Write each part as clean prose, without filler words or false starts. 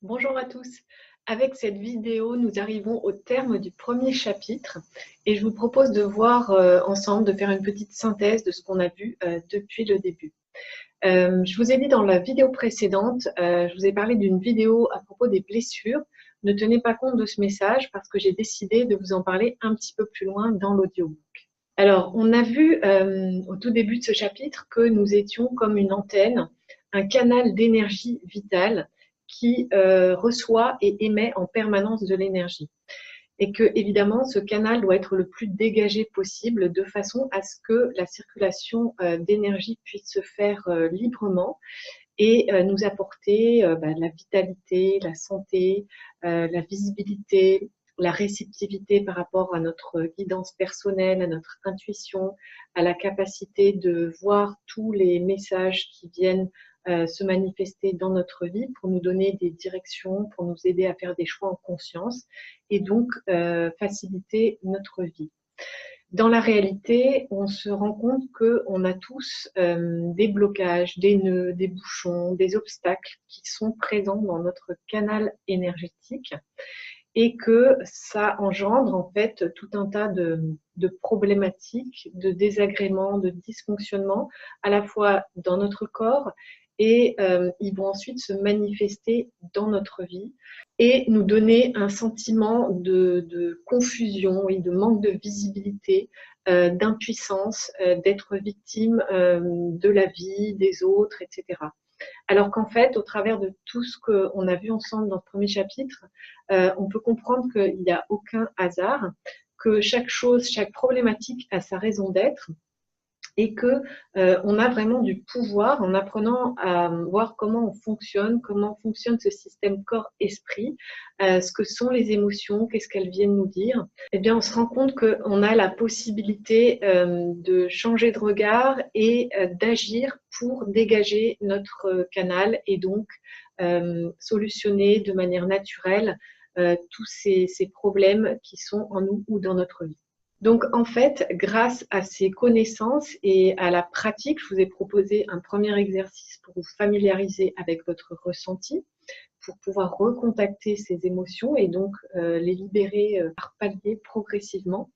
Bonjour à tous. Avec cette vidéo, nous arrivons au terme du premier chapitre et je vous propose de voir ensemble, de faire une petite synthèse de ce qu'on a vu depuis le début. Je vous ai dit dans la vidéo précédente, je vous ai parlé d'une vidéo à propos des blessures. Ne tenez pas compte de ce message parce que j'ai décidé de vous en parler un petit peu plus loin dans l'audiobook. Alors, on a vu au tout début de ce chapitre que nous étions comme une antenne, un canal d'énergie vitale qui reçoit et émet en permanence de l'énergie. Et que, évidemment, ce canal doit être le plus dégagé possible de façon à ce que la circulation d'énergie puisse se faire librement et nous apporter la vitalité, la santé, la visibilité, la réceptivité par rapport à notre guidance personnelle, à notre intuition, à la capacité de voir tous les messages qui viennent se manifester dans notre vie pour nous donner des directions, pour nous aider à faire des choix en conscience et donc faciliter notre vie. Dans la réalité, on se rend compte qu'on a tous des blocages, des nœuds, des bouchons, des obstacles qui sont présents dans notre canal énergétique et que ça engendre en fait tout un tas de problématiques, de désagréments, de dysfonctionnements, à la fois dans notre corps et ils vont ensuite se manifester dans notre vie et nous donner un sentiment de confusion et de manque de visibilité, d'impuissance, d'être victime de la vie, des autres, etc. Alors qu'en fait, au travers de tout ce qu'on a vu ensemble dans ce premier chapitre, on peut comprendre qu'il n'y a aucun hasard, que chaque chose, chaque problématique a sa raison d'être et que on a vraiment du pouvoir en apprenant à voir comment comment fonctionne ce système corps-esprit, ce que sont les émotions, qu'est-ce qu'elles viennent nous dire. Eh bien, on se rend compte qu'on a la possibilité de changer de regard et d'agir pour dégager notre canal et donc solutionner de manière naturelle tous ces problèmes qui sont en nous ou dans notre vie. Donc, en fait, grâce à ces connaissances et à la pratique, je vous ai proposé un premier exercice pour vous familiariser avec votre ressenti, pour pouvoir recontacter ces émotions et donc les libérer par paliers progressivement.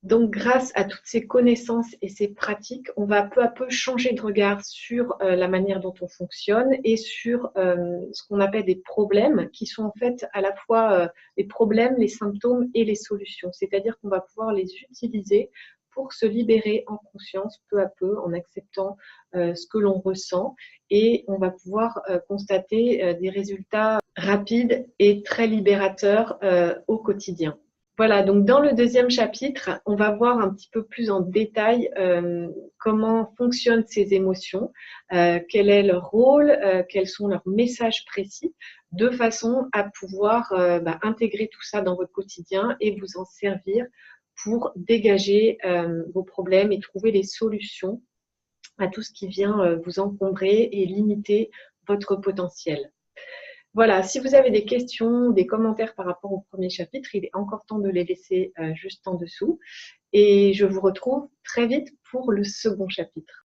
Donc, grâce à toutes ces connaissances et ces pratiques, on va peu à peu changer de regard sur la manière dont on fonctionne et sur ce qu'on appelle des problèmes, qui sont en fait à la fois les problèmes, les symptômes et les solutions. C'est-à-dire qu'on va pouvoir les utiliser pour se libérer en conscience peu à peu, en acceptant ce que l'on ressent. Et on va pouvoir constater des résultats rapides et très libérateurs au quotidien. Voilà, donc dans le deuxième chapitre, on va voir un petit peu plus en détail comment fonctionnent ces émotions, quel est leur rôle, quels sont leurs messages précis, de façon à pouvoir intégrer tout ça dans votre quotidien et vous en servir pour dégager vos problèmes et trouver les solutions à tout ce qui vient vous encombrer et limiter votre potentiel. Voilà, si vous avez des questions, des commentaires par rapport au premier chapitre, il est encore temps de les laisser juste en dessous. Et je vous retrouve très vite pour le second chapitre.